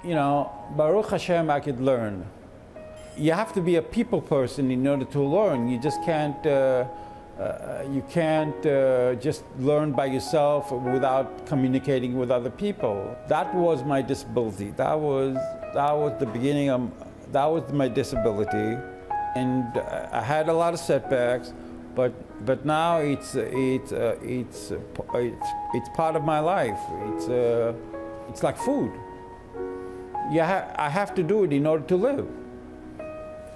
You know, Baruch Hashem, I could learn. You have to be a people person in order to learn. You just can't, just learn by yourself without communicating with other people. That was my disability. That was the beginning of, that was my disability. And I had a lot of setbacks, but now it's part of my life. It's like food. I have to do it in order to live.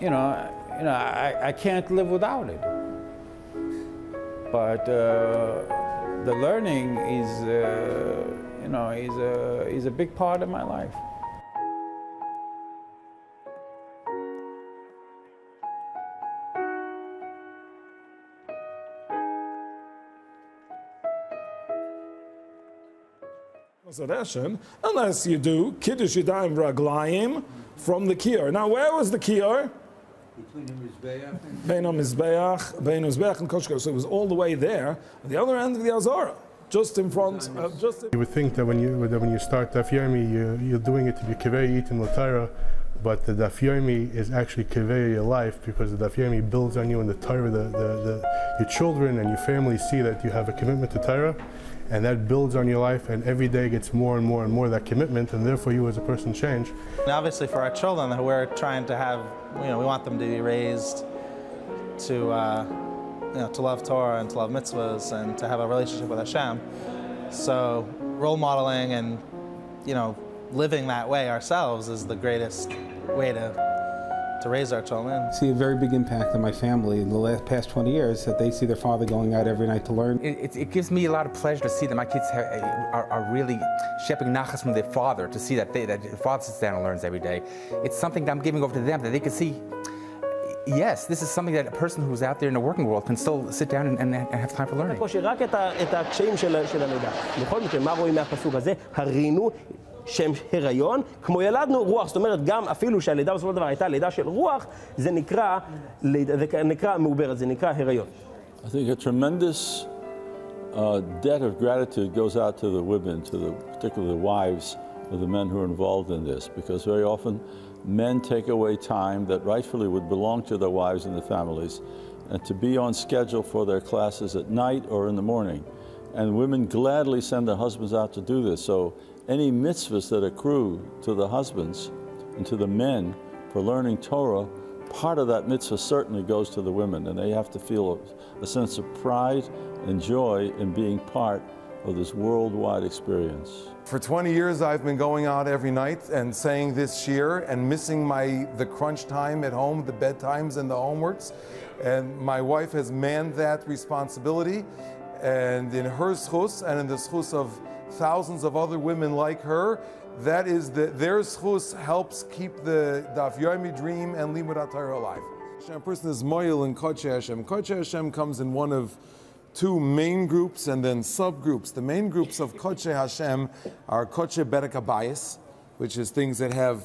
I can't live without it. But the learning is a big part of my life. Unless you do Kiddush Yadayim Raglayim from the Kior. Now, where was the Kior? Between the Mizbeach Bein Mizbeach and Koshko. So it was all the way there, at the other end of the Azara, just in front. You would think that when you start Daf Yomi, you're doing it to be Kivei Yitim L'Torah, but the Daf Yomi is actually Kivei your life, because the Daf Yomi builds on you and the Torah. Your children and your family see that you have a commitment to Torah, and that builds on your life, and every day gets more and more and more that commitment, and therefore you as a person change. And obviously for our children, we're trying to have, we want them to be raised to love Torah and to love mitzvahs and to have a relationship with Hashem. So role modeling and, living that way ourselves is the greatest way to raise our children. I see a very big impact on my family in the past 20 years, that they see their father going out every night to learn. It gives me a lot of pleasure to see that my kids are really shepherding nachas from their father, to see that the father sits down and learns every day. It's something that I'm giving over to them, that they can see, yes, this is something that a person who's out there in the working world can still sit down and have time for learning. שם הריון, כמו ילדנו רוח, זאת אומרת גם אפילו שהלידה בסופו של דבר הייתה לידה של רוח, זה נקרא מעוברת, זה נקרא הריון. I think a tremendous debt of gratitude goes out to the women, particularly the wives of the men who are involved in this, because very often men take away time that rightfully would belong to their wives and their families, and to be on schedule for their classes at night or in the morning. And women gladly send their husbands out to do this. So any mitzvahs that accrue to the husbands and to the men for learning Torah, part of that mitzvah certainly goes to the women, and they have to feel a sense of pride and joy in being part of this worldwide experience. For 20 years I've been going out every night and saying this shir and missing the crunch time at home, the bedtimes and the homeworks. And my wife has manned that responsibility, and in her schus and in the schus of thousands of other women like her, that is their schus helps keep the Daf Yomi dream and Limud HaTorah alive. A person is moyel in Kodesh Hashem. Kodesh Hashem comes in one of two main groups and then subgroups. The main groups of Kodshe Hashem are Kodshe Berek Habayis, which is things that have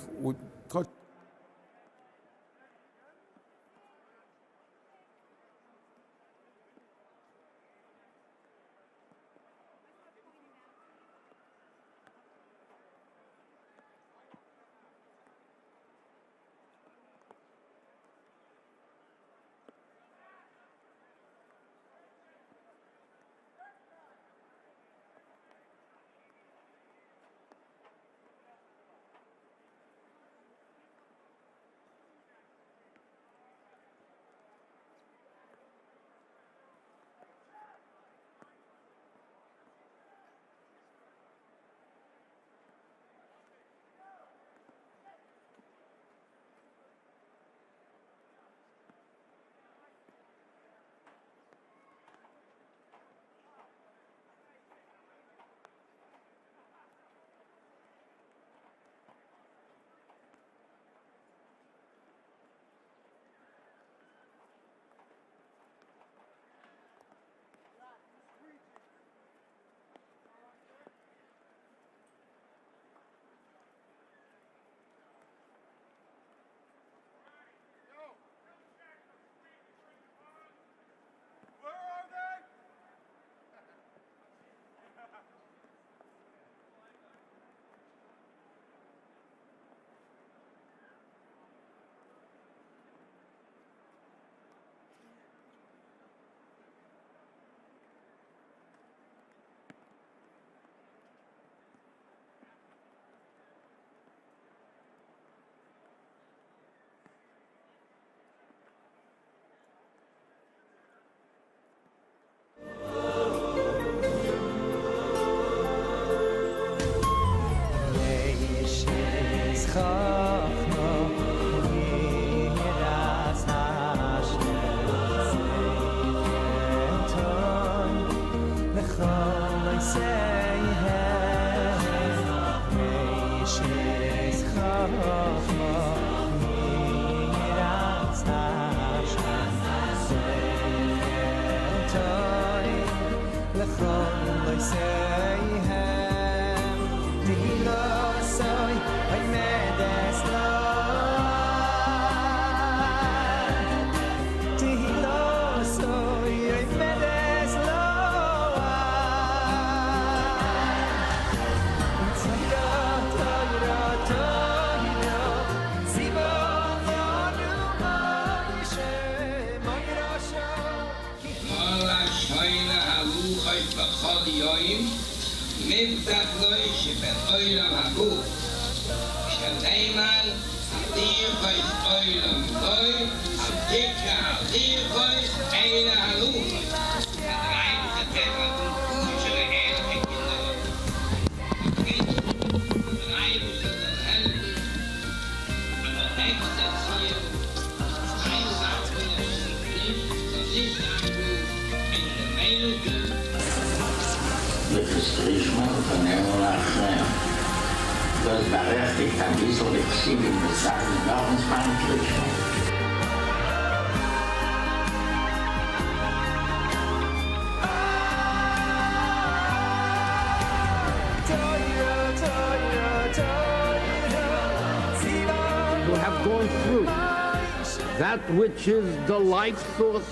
that which is the life source,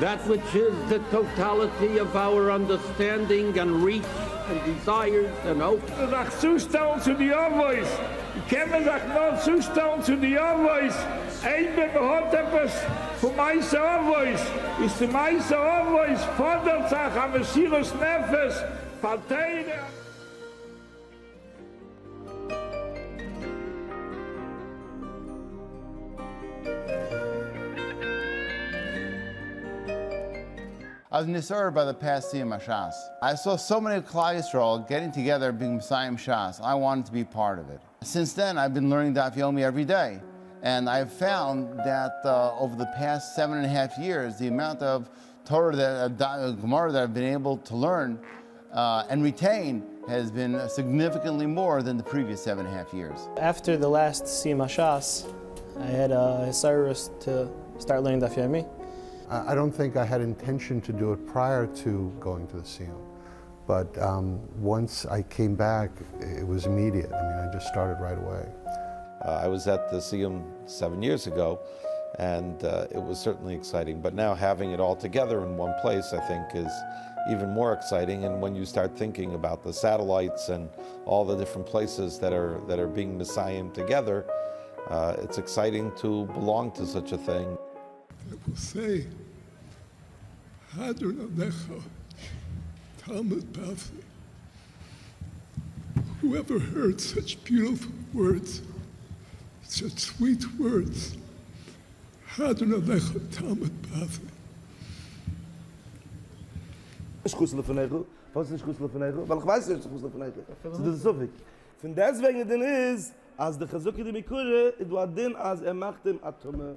that which is the totality of our understanding and reach and desires and hopes. Nach zustellen zu die Anweis. Ich kann mir doch nur zustellen zu die Anweis. Einmal hat etwas von meiner Anweis. Ist die meiste Anweis fordert sich am Messias Nefes, Parteien. I was nisur by the past Siyum Hashas. I saw so many Klal Yisrael getting together being Messiah Shas. I wanted to be part of it. Since then, I've been learning Daf Yomi every day. And I've found that over the past 7.5 years, the amount of Torah, Gemara that I've been able to learn and retain has been significantly more than the previous 7.5 years. After the last Siyum Hashas, I had a Cyrus to start learning Daf Yomi. I don't think I had intention to do it prior to going to the Siyum, but once I came back, it was immediate. I mean, I just started right away. I was at the Siyum 7 years ago, and it was certainly exciting. But now having it all together in one place, I think, is even more exciting. And when you start thinking about the satellites and all the different places that are being Messiahed together, it's exciting to belong to such a thing. I will say, whoever heard such beautiful words, such sweet words, Schussel von Ego, was ist Schussel von Ego? Weil ich weiß nicht Schussel von Ego. Das ist so wichtig. Von deswegen denn ist, als der Chazuki de Mikure, du hat den, als macht dem Atome.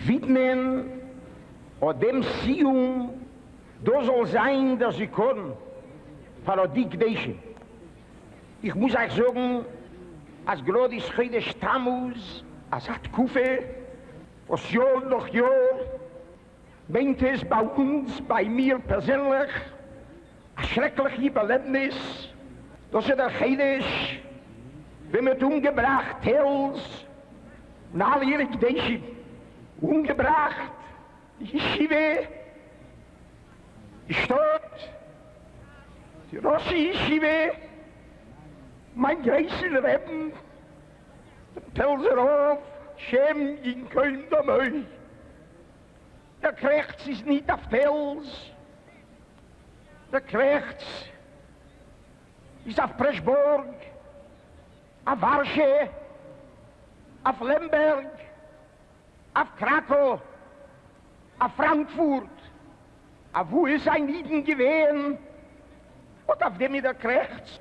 Widmen und dem Siyum, da soll sein, dass sie können, Parodik Deschen. Ich muss euch sagen, als gerade ist heute Stammus, als hat Kufe, was Jahr nach Jahr, meint es bei uns, bei mir persönlich, ein schreckliches Überlebnis, dass der Heidesch, wenn man umgebracht Hels, und alljährig Deschen, umgebracht, die Yeshiva, die Stadt, die Rossi Yeshiva, mein größter Reben, den Pelserhof, Shem in Köln Damöi. Der Krechts ist nicht auf Pels, der Krechts ist auf Preschburg, auf Warsche, auf Lemberg, auf Krakow, auf Frankfurt, auf wo ist ein Iden gewesen und auf dem der Krechts.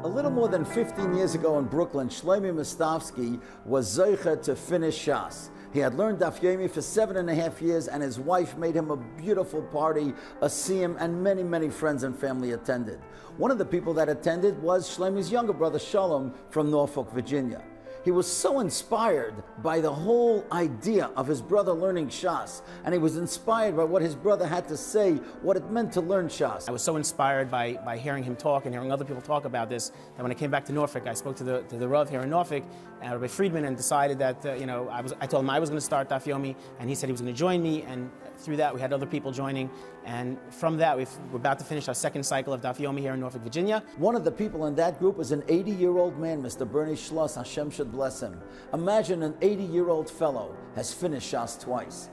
A little more than 15 years ago in Brooklyn, Shlomi Mostavsky was Zeicha to finish Shas. He had learned Daf Yomi for 7.5 years, and his wife made him a beautiful party, a siyum, and many, many friends and family attended. One of the people that attended was Shlomi's younger brother, Shalom, from Norfolk, Virginia. He was so inspired by the whole idea of his brother learning Shas, and he was inspired by what his brother had to say, what it meant to learn Shas. I was so inspired by hearing him talk and hearing other people talk about this that when I came back to Norfolk, I spoke to the Rav here in Norfolk, Rabbi Friedman, and decided that I told him I was going to start Daf Yomi, and he said he was going to join me, and through that we had other people joining, and from that we're about to finish our second cycle of Daf Yomi here in Norfolk, Virginia. One of the people in that group was an 80-year-old man, Mr. Bernie Schloss, Hashem should bless him. Imagine an 80-year-old fellow has finished Shas twice.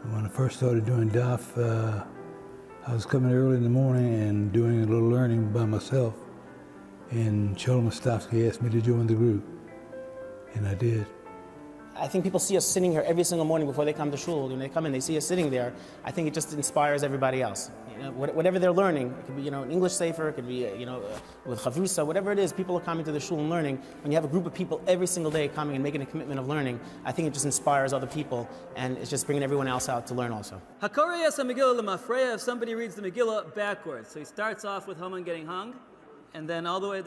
When I first started doing Daf, I was coming early in the morning and doing a little learning by myself, and Sholem Mostovsky asked me to join the group, and I did. I think people see us sitting here every single morning before they come to shul. When they come in, they see us sitting there. I think it just inspires everybody else. Whatever they're learning, it could be an English sefer, it could be with chavrusa, whatever it is. People are coming to the shul and learning. When you have a group of people every single day coming and making a commitment of learning, I think it just inspires other people, and it's just bringing everyone else out to learn also. Hakoreyas Megillah Lemafreya. If somebody reads the Megillah backwards, so he starts off with Haman getting hung, and then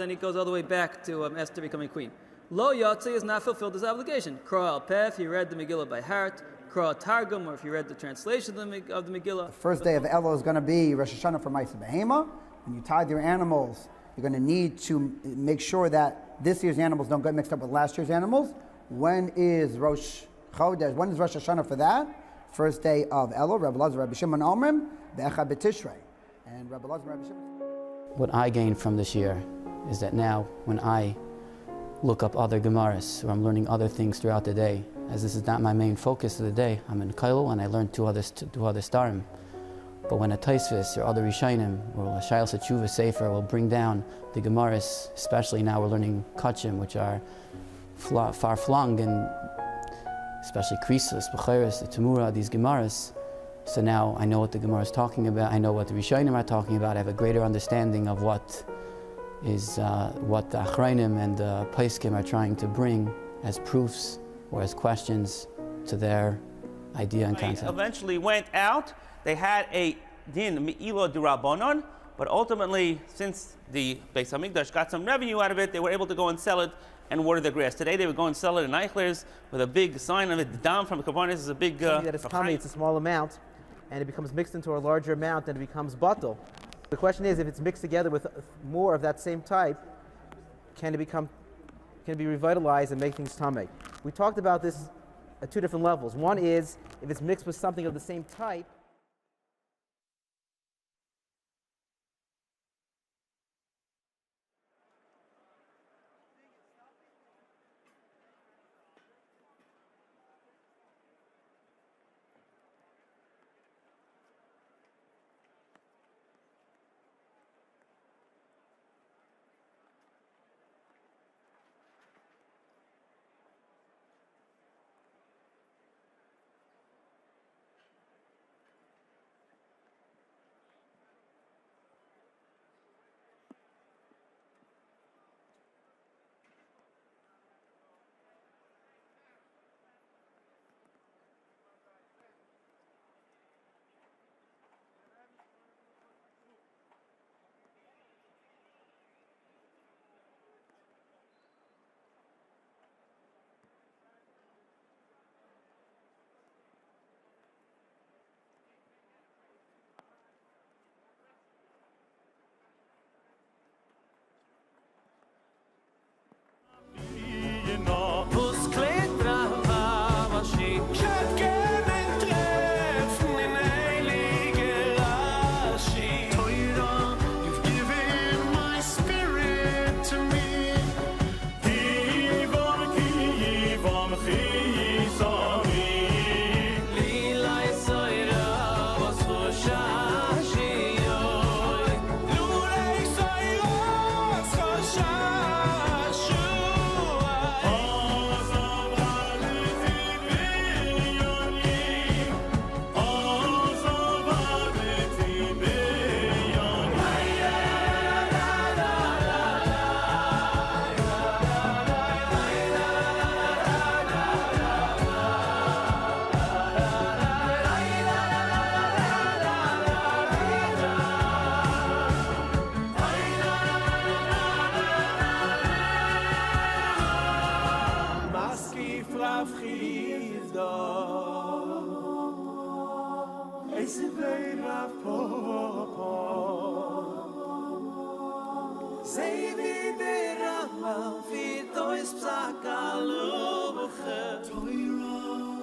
he goes all the way back to Esther becoming queen. Lo Yotzi has not fulfilled his obligation. Kra al Peh, if he read the Megillah by heart. Kra Targum, or if you read the translation of the Megillah. The first day of Elul is going to be Rosh Hashanah for Ma'aseh Behema. When you tithe your animals, you're going to need to make sure that this year's animals don't get mixed up with last year's animals. When is Rosh Chodesh? When is Rosh Hashanah for that? First day of Elul, Rabbi Lazar, Rabbi Shimon Omrim, Be'echad B'Tishrei. And Rabbi Lazar, Rabbi Shimon. What I gained from this year is that now when I look up other Gemaras, or I'm learning other things throughout the day, as this is not my main focus of the day. I'm in Kailo and I learn two other starim. But when a Taisvis or other Rishainim or a Shayal Sachuva Sefer will bring down the Gemaras, especially now we're learning Kachim, which are far-flung, and especially Krisus, Bechiris, the Tamura, these Gemaras. So now I know what the Gemara is talking about, I know what the Rishainim are talking about, I have a greater understanding of what the Achrayim and the Paiskim are trying to bring as proofs or as questions to their idea and concept. Eventually went out. They had a din me'ilo d'Rabbanon, but ultimately, since the Beis Hamikdash got some revenue out of it, they were able to go and sell it and water the grass. Today they would go and sell it in Eichler's with a big sign of it. The dam from the Kabbanis is a big. That it's tummy, it's a small amount, and it becomes mixed into a larger amount, and it becomes batel. The question is, if it's mixed together with more of that same type, can it be revitalized and make things tummy? We talked about this at two different levels. One is if it's mixed with something of the same type.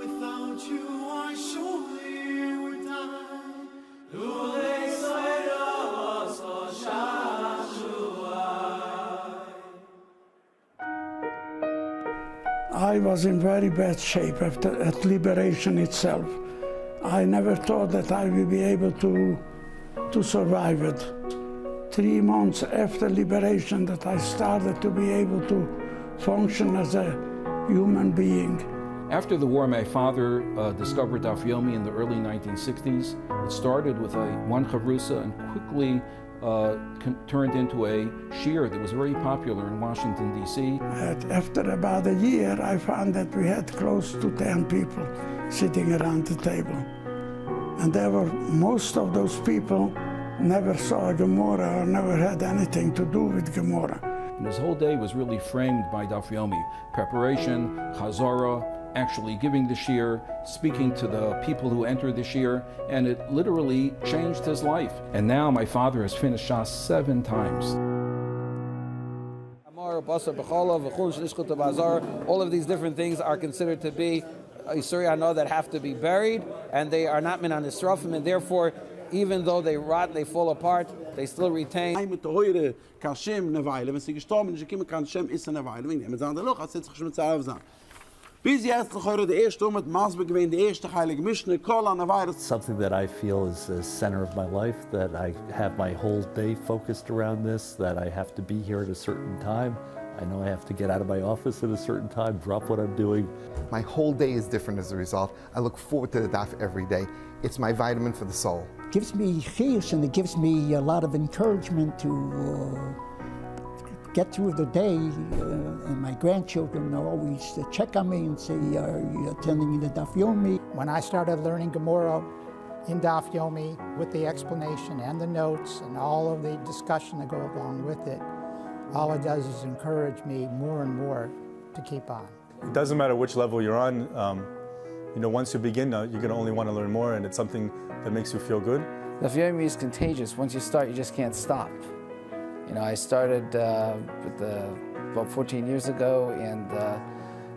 Without you, I surely would die. I was in very bad shape at liberation itself. I never thought that I would be able to survive it. 3 months after liberation that I started to be able to function as a human being. After the war, my father discovered Daf Yomi in the early 1960s. It started with one chavrusa and quickly turned into a shiur that was very popular in Washington, D.C. After about a year, I found that we had close to 10 people sitting around the table. And most of those people never saw a Gemara or never had anything to do with Gemara. And his whole day was really framed by Daf Yomi. Preparation, chazara, actually giving the shiur, speaking to the people who entered the shiur, and it literally changed his life. And now my father has finished Shas 7 times. All of these different things are considered to be Yisuri Hana that have to be buried, and they are not min hanisrafim, and therefore, even though they rot, they fall apart, they still retain. Something that I feel is the center of my life, that I have my whole day focused around this, that I have to be here at a certain time. I know I have to get out of my office at a certain time, drop what I'm doing. My whole day is different as a result. I look forward to the daf every day. It's my vitamin for the soul. It gives me chiyus and it gives me a lot of encouragement to get through the day. And my grandchildren always check on me and say, are you attending the Daf Yomi? When I started learning Gemara in Daf Yomi with the explanation and the notes and all of the discussion that go along with it, all it does is encourage me more and more to keep on. It doesn't matter which level you're on. Once you begin, you're going to only want to learn more, and it's something that makes you feel good. Daf Yomi is contagious. Once you start, you just can't stop. I started about 14 years ago, and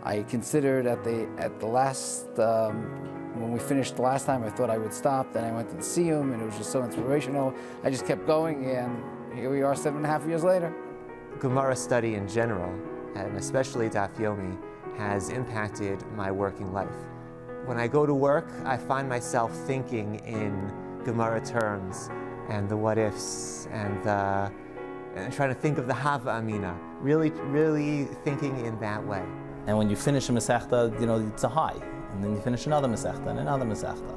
I considered at the last, when we finished the last time, I thought I would stop. Then I went to the Siyum, and it was just so inspirational. I just kept going, and here we are 7.5 years later. Gemara study in general, and especially Daf Yomi, has impacted my working life. When I go to work, I find myself thinking in Gemara terms, and the what-ifs, and trying to think of the Hava Amina, really thinking in that way. And when you finish a Masechta, it's a high, and then you finish another Masechta and another Masechta.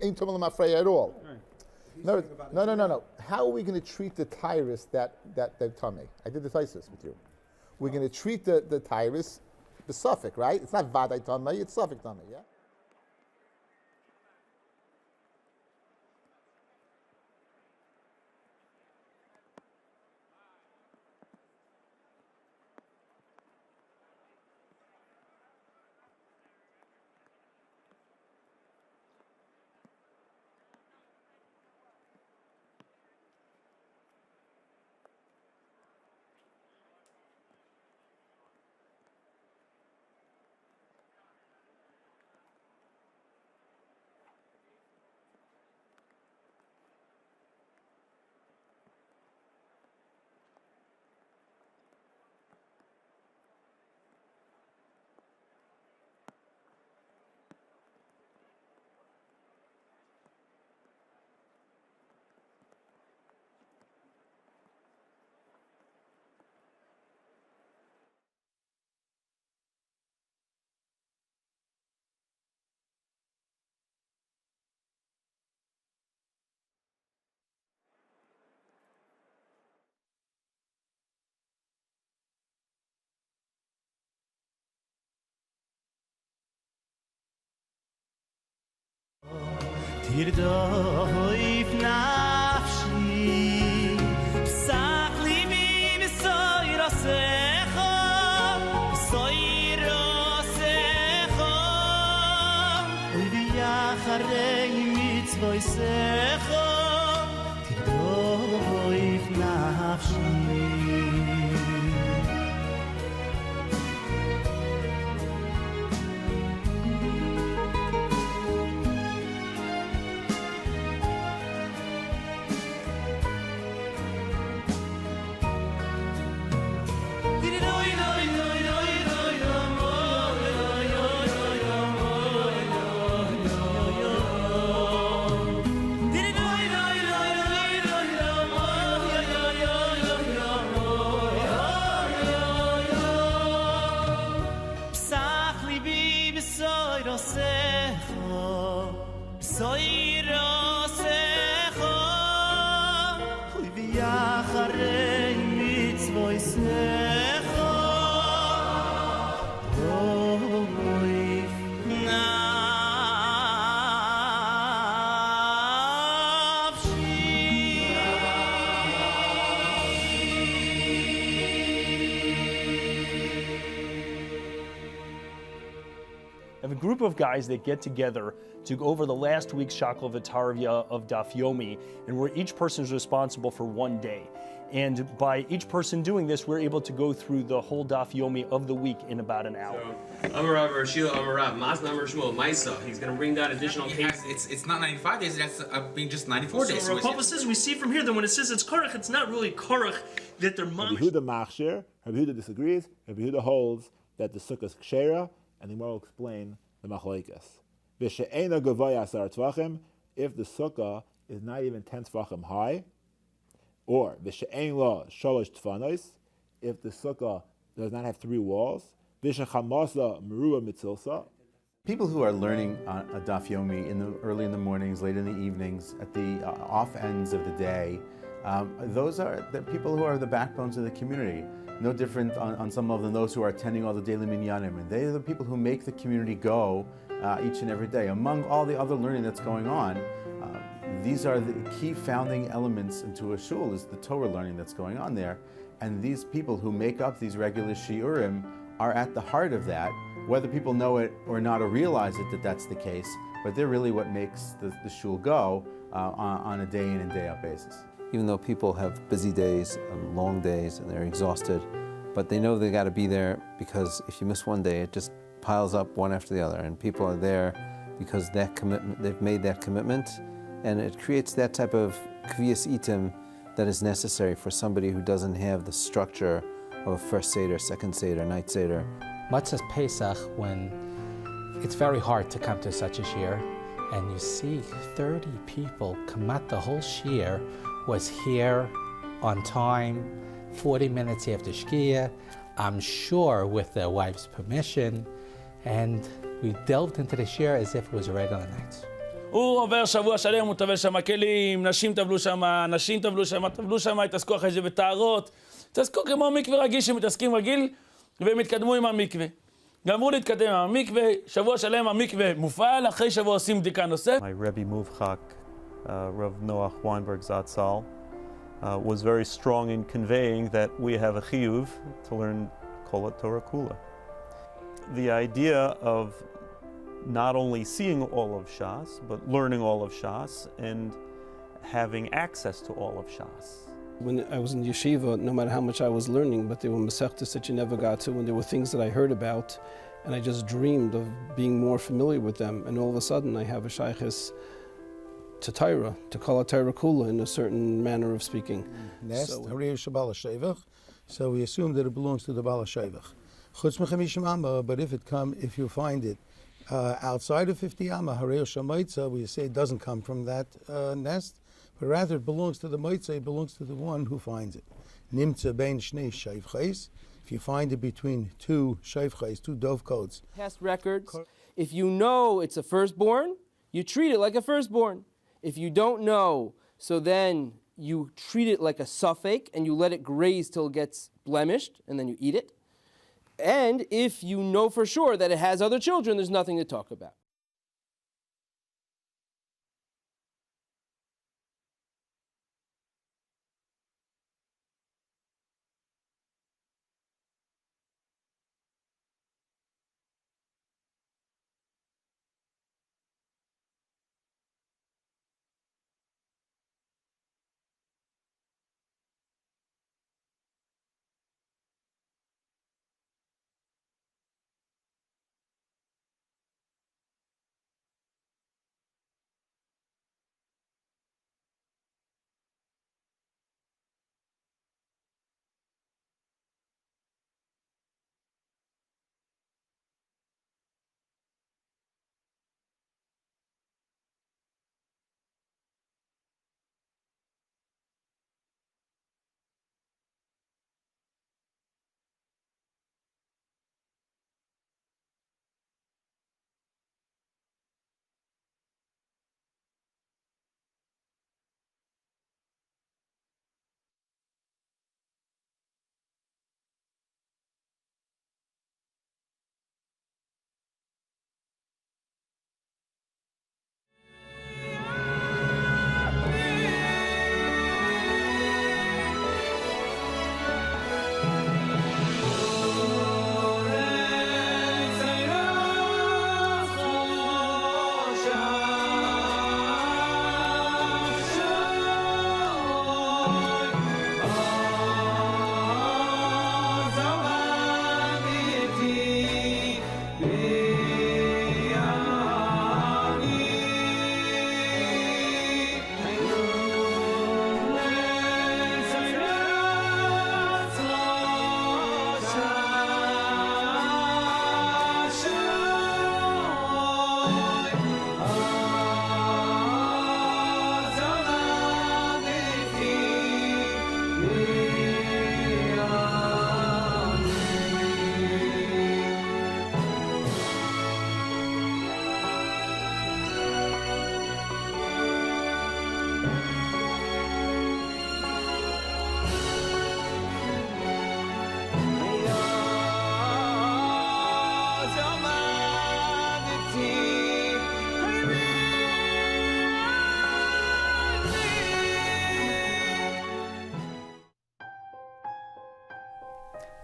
Ain't talking about Freya at all. No. How are we going to treat the tyrus that tummy? I did the thesis with you. We're going to treat the tyrus, the suffix, right? It's not vadai tummy, it's suffix tummy, yeah? Tirdoif nafshi, psach libi b'soirasecha, b'soirasecha, uvi yacharei mitzvosecha tidoif nafshi. I have a group of guys that get together to go over the last week's Shakel V'Tarvya of Daf Yomi, and where each person is responsible for one day. And by each person doing this, we're able to go through the whole Daf Yomi of the week in about an hour. Amarav Rashila Amarav, Masna Shmuel, Maisa. He's going to bring down additional cases. It's not 95 days, that's being just 94 days. So Rav says, we see from here that when it says it's Korach, it's not really Korach that they're Rabbi Yehuda machshir, Rabbi Yehuda disagrees, Rabbi Yehuda holds that the sukkah is kshera, and the Gemara will explain the machlokes. V'she'ena gavoya asar tvachim, if the sukkah is not even 10 tvachim high, or v'she'en lo sholosh tfanos, if the sukkah does not have 3 walls, v'shechamasa merua mitzilsa. People who are learning a Daf Yomi early in the mornings, late in the evenings, at the off ends of the day, those are the people who are the backbones of the community. No different on some of them, those who are attending all the daily minyanim. And they are the people who make the community go each and every day. Among all the other learning that's going on, these are the key founding elements into a shul, is the Torah learning that's going on there. And these people who make up these regular shiurim are at the heart of that, whether people know it or not or realize it that that's the case, but they're really what makes the shul go on a day in and day out basis. Even though people have busy days and long days and they're exhausted, but they know they got to be there, because if you miss one day, it just piles up one after the other, and people are there because that commitment, they've made that commitment, and it creates that type of kviyas itim that is necessary for somebody who doesn't have the structure of a first Seder, second Seder, night Seder. Matzah's Pesach, when it's very hard to come to such a shiur, and you see 30 people come out, the whole shiur was here on time, 40 minutes after Shkia, I'm sure with their wife's permission, and we delved into the shiur as if it was a regular night. הוא עובר שבוע שלם, הוא טבל שם כלים, נשים טבלו שם, התעסקו אחרי זה בטהרות, התעסקו כמו מקווה רגיל שמתעסקים רגיל, והם התקדמו עם המקווה. גמרו להתקדם עם המקווה, שבוע שלם המקווה מופעל, אחרי שבוע עושים בדיקה נוספת. My Rebbe Muvchak, Rav Noach Weinberg Zatzal, was very strong in conveying that we have a chiyuv to learn Kol Torah Kula. The idea of not only seeing all of Shas, but learning all of Shas and having access to all of Shas. When I was in yeshiva, no matter how much I was learning, but there were masechtas that you never got to, and there were things that I heard about, and I just dreamed of being more familiar with them, and all of a sudden I have a shaykhis to Torah, to call a Torah Kula in a certain manner of speaking. Nest, so we assume that it belongs to the Bala Shevach. But if you find it outside of 50 Amma, Hareo Shamaitza, we say it doesn't come from that nest, but rather it belongs to the Moitza, it belongs to the one who finds it. Nimtza bein shnei shayvchais, if you find it between 2 shayvchais, 2 dovecoats. Past records, if you know it's a firstborn, you treat it like a firstborn. If you don't know, so then you treat it like a suffix and you let it graze till it gets blemished, and then you eat it. And if you know for sure that it has other children, there's nothing to talk about.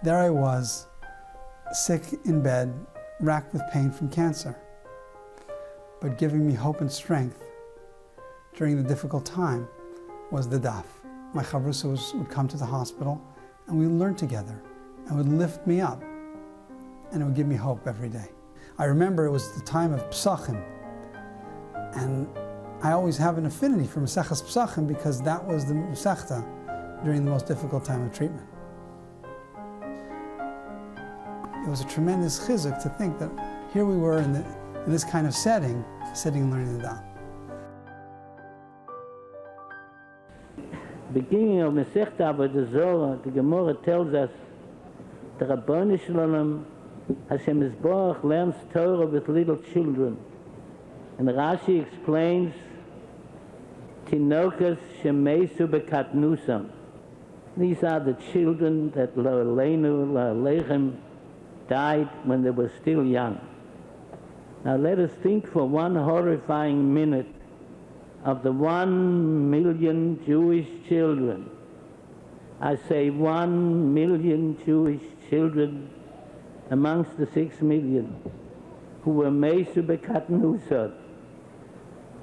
There I was, sick in bed, racked with pain from cancer. But giving me hope and strength during the difficult time was the daf. My chavrusa would come to the hospital and we would learn together and would lift me up and it would give me hope every day. I remember it was the time of Psachim, and I always have an affinity for Maseches Psachim because that was the Masechta during the most difficult time of treatment. It was a tremendous chizuk to think that here we were in this kind of setting, sitting and learning the Daf. Beginning of Masechta Avodah Zorah, the Gemara tells us the Rabbanu Shalom Hashem Yisborach learns Torah with little children, and Rashi explains Tinokas Shemesu Bekatnusam. These are the children that Lo Aleinu, Lo Aleichem died when they were still young. Now let us think for one horrifying minute of the 1 million Jewish children. I say 1 million Jewish children amongst the 6 million who were Mesu Bekatnusot.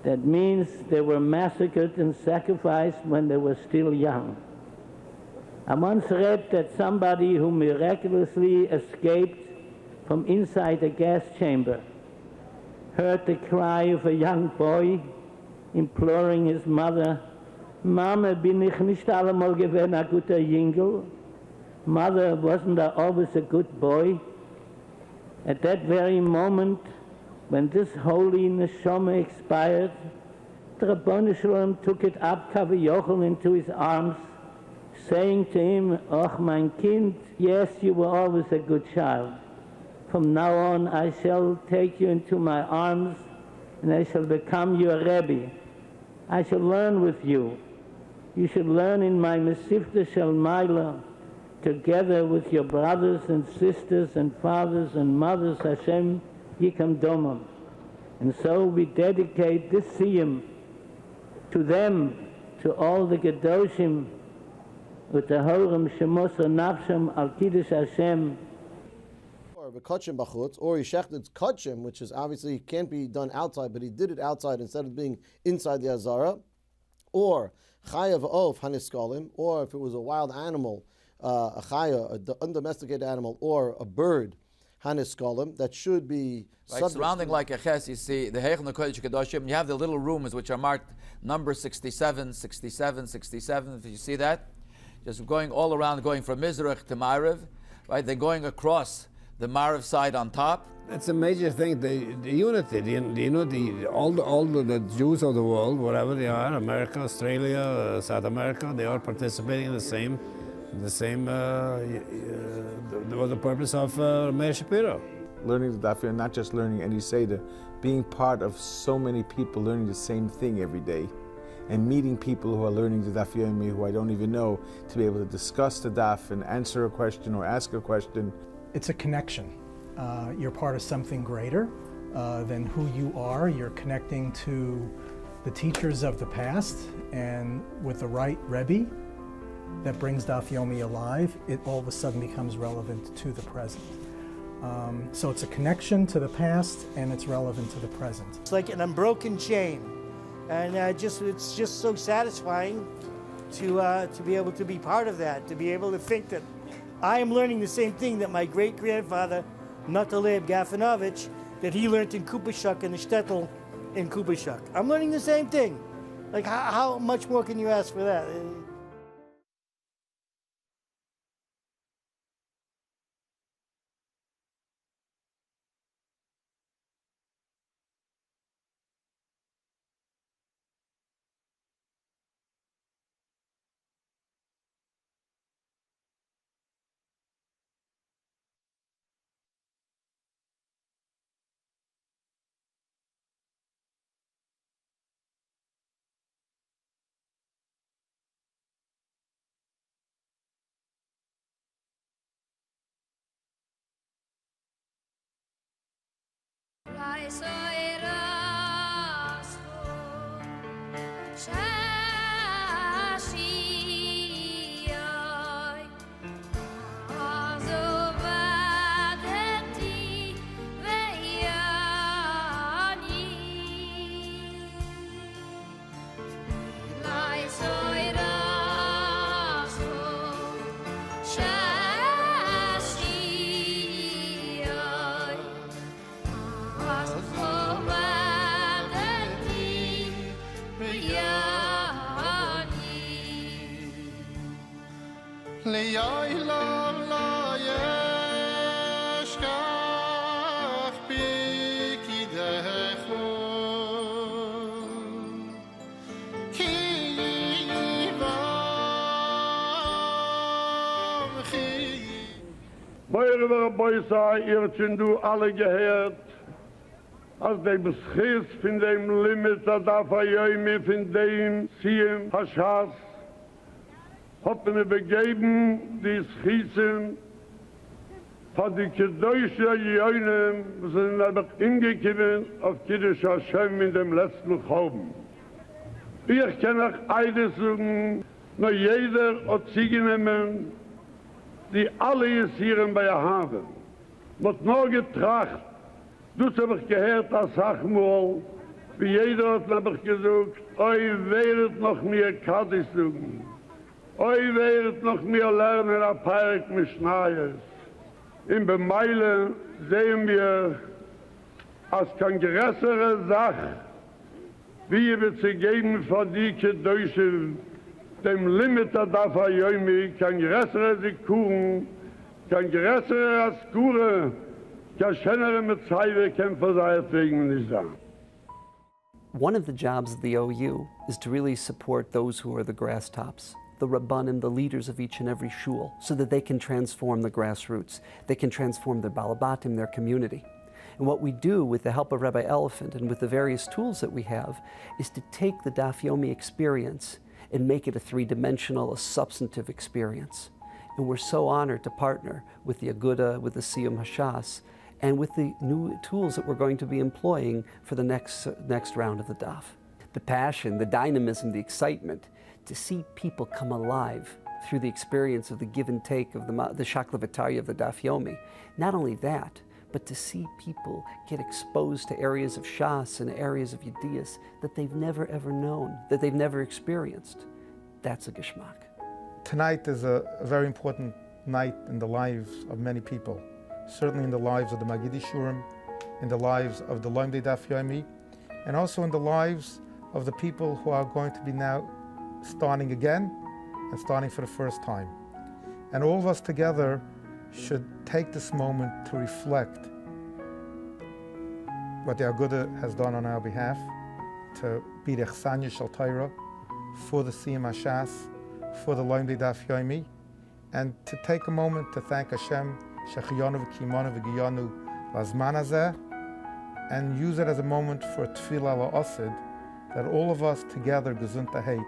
That means they were massacred and sacrificed when they were still young. I once read that somebody who miraculously escaped from inside a gas chamber heard the cry of a young boy imploring his mother, Mama, bin ich nicht allemal gewesen a guter Jingel? Mother, wasn't I always a good boy? At that very moment, when this holy neshama expired, the Rabbanu Shalom took it up, Kavayochel, into his arms, saying to him, Och, mein Kind, yes, you were always a good child. From now on, I shall take you into my arms, and I shall become your Rebbe. I shall learn with you. You should learn in my Mesivta Shel Maila, together with your brothers and sisters and fathers and mothers, Hashem Yikam Domam. And so we dedicate this Siyum to them, to all the Gedoshim, with the Horim Shemosar Nafsham Al Kiddush Hashem. Or Kachim Bachutz, or he shechted Kachim, which is obviously can't be done outside, but he did it outside instead of being inside the Azara. Or Chayav Of Haniskalim, or if it was a wild animal, a chaya, an undomesticated animal, or a bird, Haniskalim, that should be right, surrounding like a ches, you see the Heichel Kodesh Kedoshim, you have the little rooms which are marked number 67, 67, 67, if you see that, just going all around, going from Mizrach to Ma'ariv, right, they're going across the Ma'ariv side on top. It's a major thing, the unity, all the Jews of the world, wherever they are, America, Australia, South America, they are participating in the same was the purpose of Meir Shapiro. Learning the Daf Yomi, not just learning any Seder, being part of so many people learning the same thing every day, and meeting people who are learning the Daf Yomi who I don't even know, to be able to discuss the Daf and answer a question or ask a question. It's a connection. You're part of something greater than who you are. You're connecting to the teachers of the past, and with the right Rebbe that brings Daf Yomi alive, it all of a sudden becomes relevant to the present. So it's a connection to the past, and it's relevant to the present. It's like an unbroken chain, and it's just so satisfying to be able to be part of that, to be able to think that I am learning the same thing that my great-grandfather, Nataleb Gafanovich, that he learned in Kupashuk, in the shtetl in Kupashuk. I'm learning the same thing. Like, how much more can you ask for that? Shashi לילה לא ישכח פקידך כי יברכי Meine Boysa, ihr schon du alle gehört, als der Beschiss von dem Limit der Dafayomi von dem Siyum Hashas hat mir begeben, die Schießen von die Kedosha Jönem, sind aber hingekommen auf Kiddush Hashem in dem letzten Chom. Ich kann auch eines sagen, nur jeder hat sie genommen, die alle jetzt hier bei ihr haben. Wird nur getracht, das habe ich gehört als Sachmol, wie jeder hat habe ich gesagt, oi werdet noch mehr Kaddish sagen, oi werdet noch mehr lernen, a Parik Mishnayes. In Bemeile sehen wir, als kein größere Sache, wie wir zu geben von die Kedoshe, dem Limiter darf Yomi, kein größere Sekuren, kein größere Askure, kein schönere Metzaiwe kämpfer sei deswegen nicht da. One of the jobs of the OU is to really support those who are the grass tops, the Rabbanim, the leaders of each and every shul, so that they can transform the grassroots. They can transform their balabatim, their community. And what we do with the help of Rabbi Elephant and with the various tools that we have is to take the Daf Yomi experience and make it a three-dimensional, a substantive experience. And we're so honored to partner with the Aguda, with the Siyum Hashas, and with the new tools that we're going to be employing for the next round of the Daf. The passion, the dynamism, the excitement, to see people come alive through the experience of the give and take of the Shaklavitari of the Daf Yomi. Not only that, but to see people get exposed to areas of Shas and areas of Yediyas that they've never ever known, that they've never experienced. That's a Geschmack. Tonight is a very important night in the lives of many people, certainly in the lives of the Magidi Shurim, in the lives of the Loimdei Daf Yomi, and also in the lives of the people who are going to be now starting again and starting for the first time. And all of us together should take this moment to reflect what the Aguda has done on our behalf, to be the Chsanya Shel Torah for the Siyum Hashas, for the Loimdei Daf Yomi, and to take a moment to thank Hashem, Shechiyonu v'Kimonu v'Giyonu Lazman Hazeh, and use it as a moment for Tefillah La'osid, that all of us together, Gesund Hate,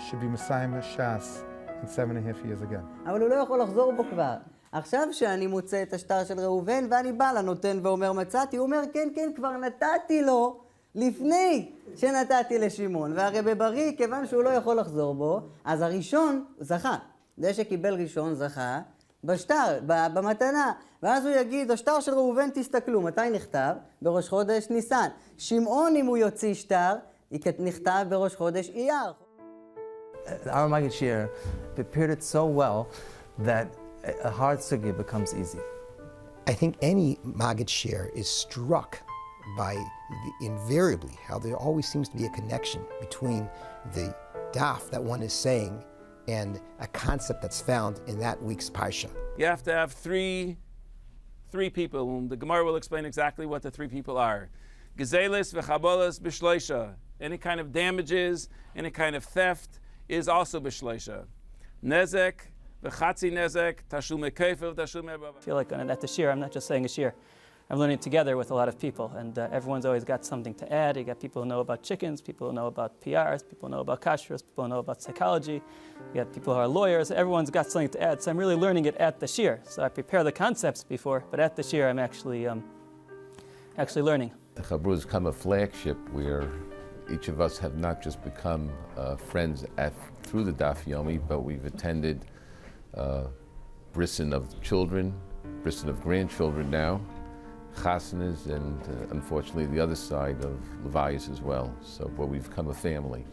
should be Messiah Hashas in 7.5 years again. אבל הוא לא יכול לחזור בו כבר. עכשיו שאני מוצא את השטר של ראובן ואני בא לנותן ואומר מצאתי, הוא אומר כן, כן, כבר נתתי לו לפני שנתתי לשמעון. והרי בבריא, כיוון שהוא לא יכול לחזור בו, אז הראשון זכה. זה שקיבל ראשון זכה בשטר, במתנה. ואז הוא יגיד, השטר של ראובן תסתכלו, מתי נכתב? בראש חודש ניסן. שמעון אם הוא יוציא שטר, נכתב בראש חודש אייר. Our Maggid Shir prepared it so well that a hard sugya becomes easy. I think any Maggid Shir is struck by invariably how there always seems to be a connection between the daf that one is saying and a concept that's found in that week's parsha. You have to have three people. The Gemara will explain exactly what the three people are. Gezelis v'chabolas b'shloisha. Any kind of damages, any kind of theft is also b'shloisha. Nezek v'chatzi nezek, tashul mekefil, tashul mebava. I feel like at the shir, I'm not just saying a shir. I'm learning together with a lot of people, and everyone's always got something to add. You got people who know about chickens, people who know about PRs, people who know about kashrus, people who know about psychology. You got people who are lawyers. Everyone's got something to add, so I'm really learning it at the shir. So I prepare the concepts before, but at the shir, I'm actually learning. The Chabur has become a flagship where each of us have not just become friends through the Daf Yomi, but we've attended brisson of children, brisson of grandchildren now, chasnas, and unfortunately the other side of Levias as well. So where we've become a family.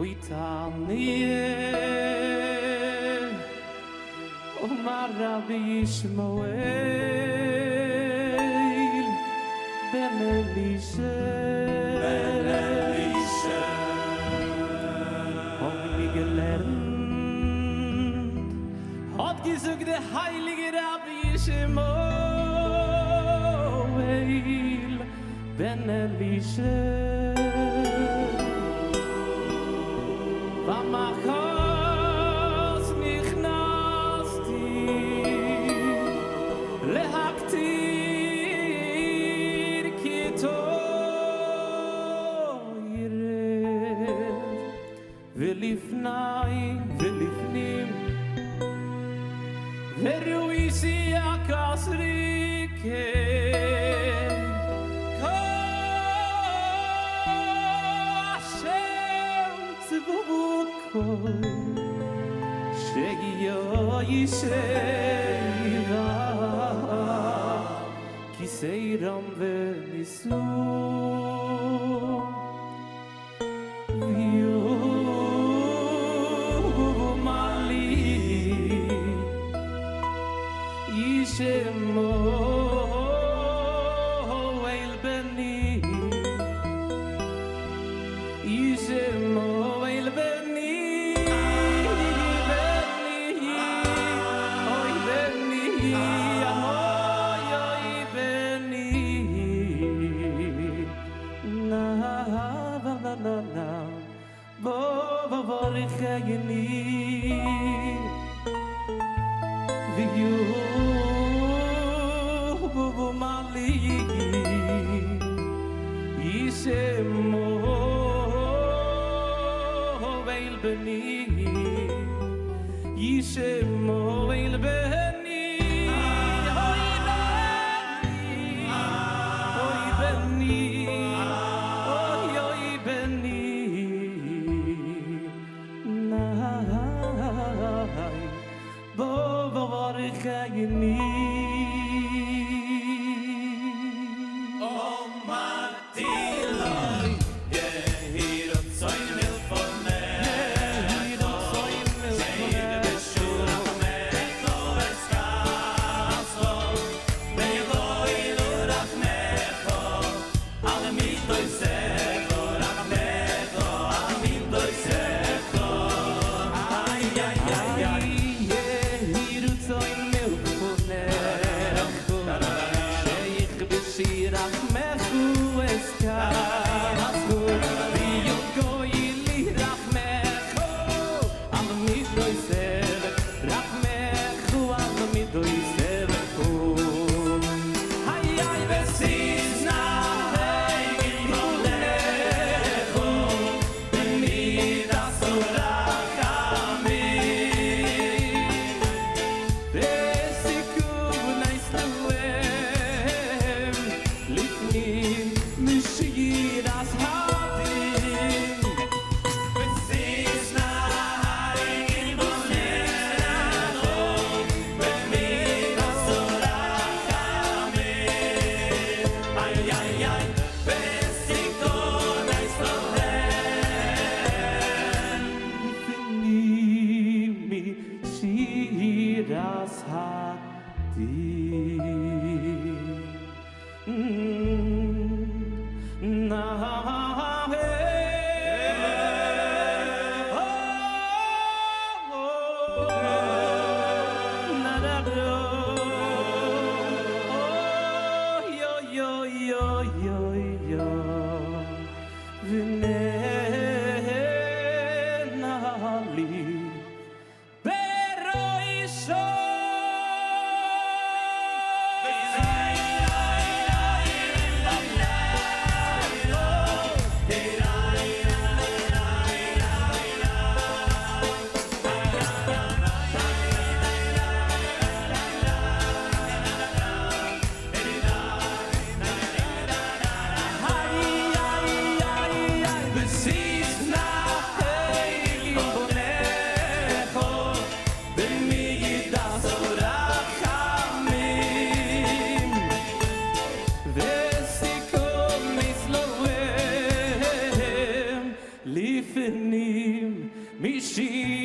Uitaniel Omar Rabbi Yishmael Ben Elisha Hab ich gelernt Hat gesagt der heilige Rabbi Yishmael Ben Elisha V'machos nichnasti lehaktir ki toiret v'lifnai v'lifnim v'ruisi akasrike Shegiyo Yisheva Kiseiram v'nisu V'yumali Yishemo El Beni Yishemo El Beni Yishemo El Beni Oy Beni Oy Beni Nay Bo Varchayni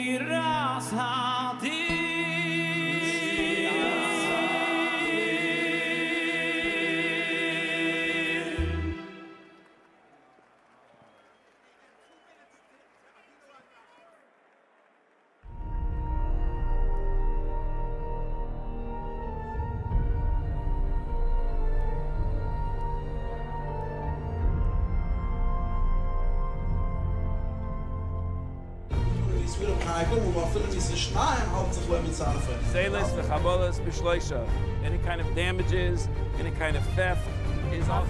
Shiras Zelis v'chabolas b'shloisha. Any kind of damages, any kind of theft is all.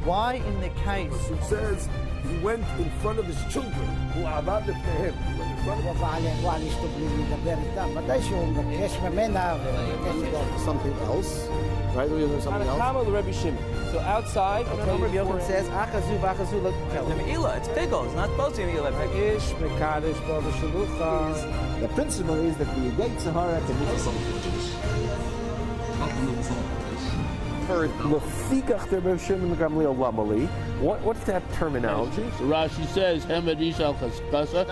Why in the case it says he went in front of his children who avad him in front of something else, right? We're doing something else. So outside, the number of Yochanan says achazu v'achazu Me'ila, it's pickle. It's not supposed to be me'ila. The principle is that the Yetzer Sahara can move what's that terminology? Rashi says, Hemedish al Chaskasa.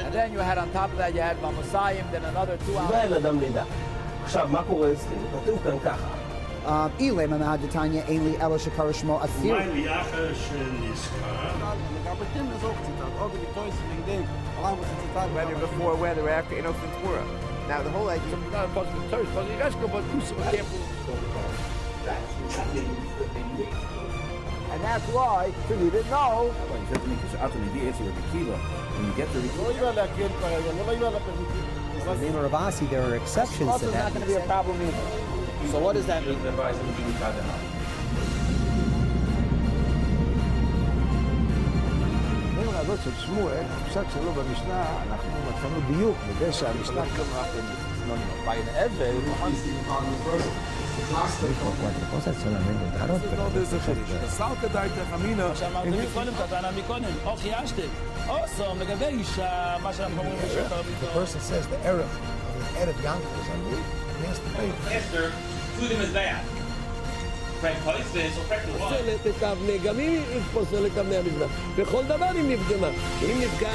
And then you had on top of that, you had Mamasayim, then another 2 hours. עכשיו, מה קורה אצלי? כתוב כאן ככה. אילי ממעד דתניא אילי אלו שקרא שמו אפילו. Whether before, whether after, innocent Torah. Now the whole idea. Not a bunch of Torah, but you guys go but careful. And that's why, because you didn't know. When you get to the In the name of Ravasi, there are exceptions to that. It's not going to be a problem either. So what does that mean? אצל שמואל, הפסק שלו במשנה, אנחנו מצאנו דיוק בזה שהמשנה כלומר by an Evel, cosa solamente darot, pero no salka daita chamina. שאמרת מקודם, תתנה מקודם, או חיישתם, או סום לגבי אישה, מה שאנחנו אומרים בשחר The person says the erech of the Erev Yankov is unbelievable. He has to pay. Esther, Sudim is bad. Frank Poisves, or Frank the One. פוסלת את אבני, גם היא פוסלת את אבני המזבח. בכל דבר היא נפגמה. אם נפגע...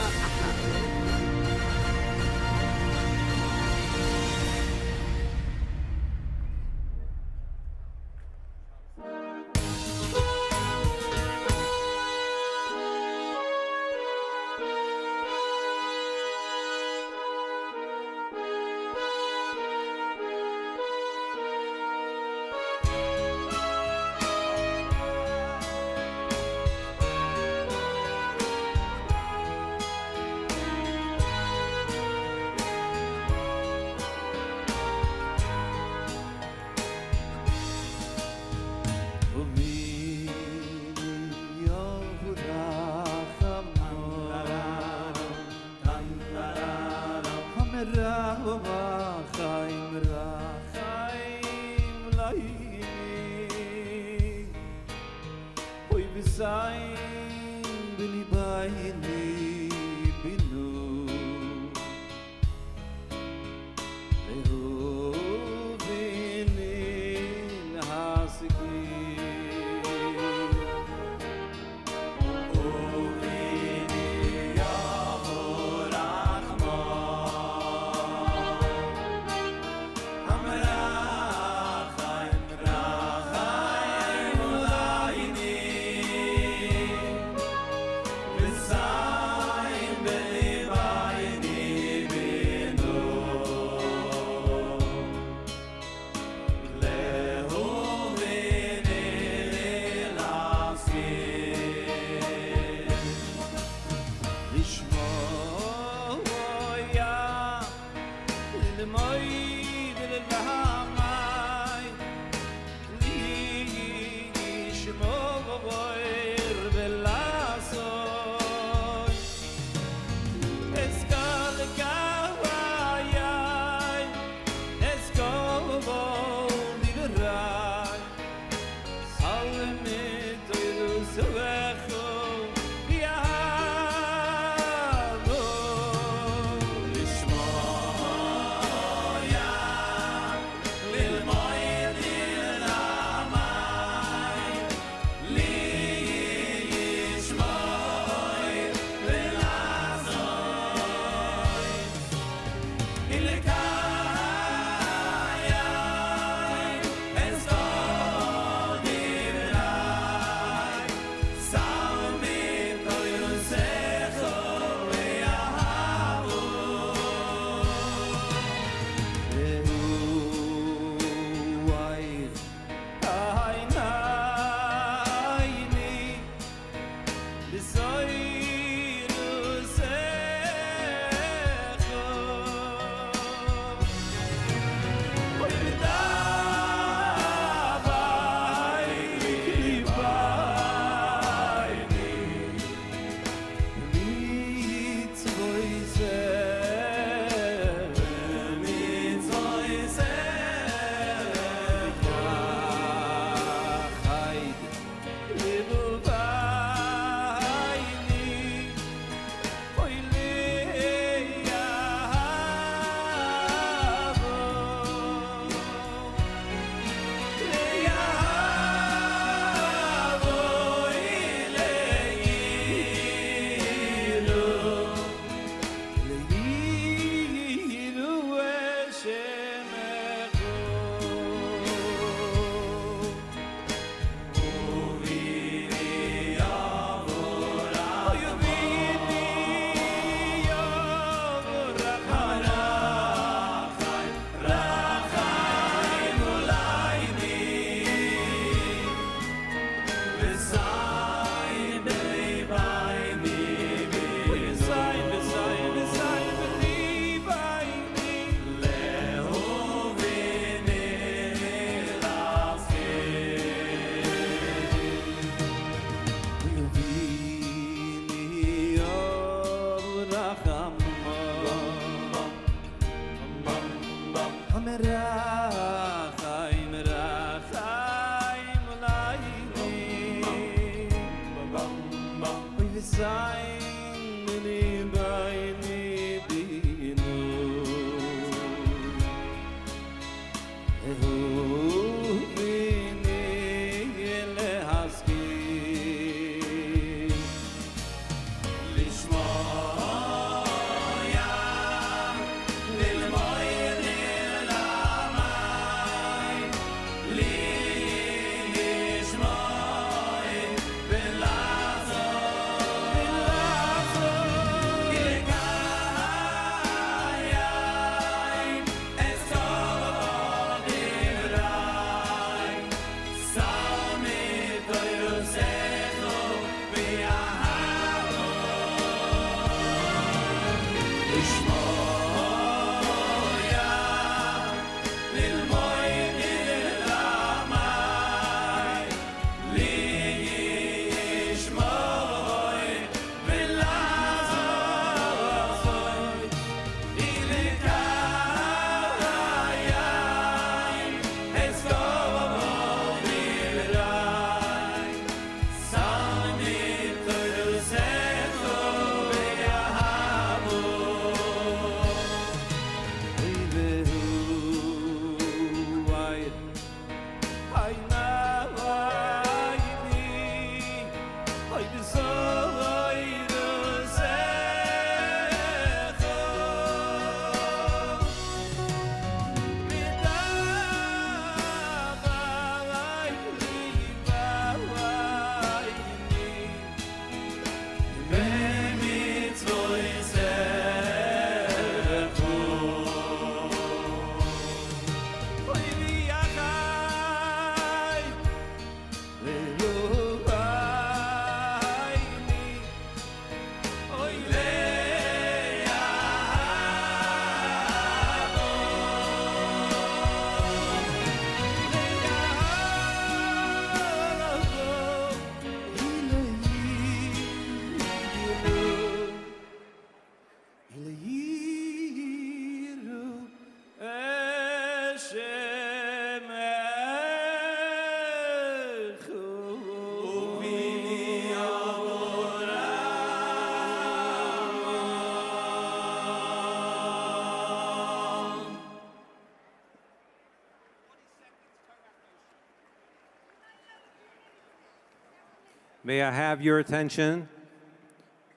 May I have your attention?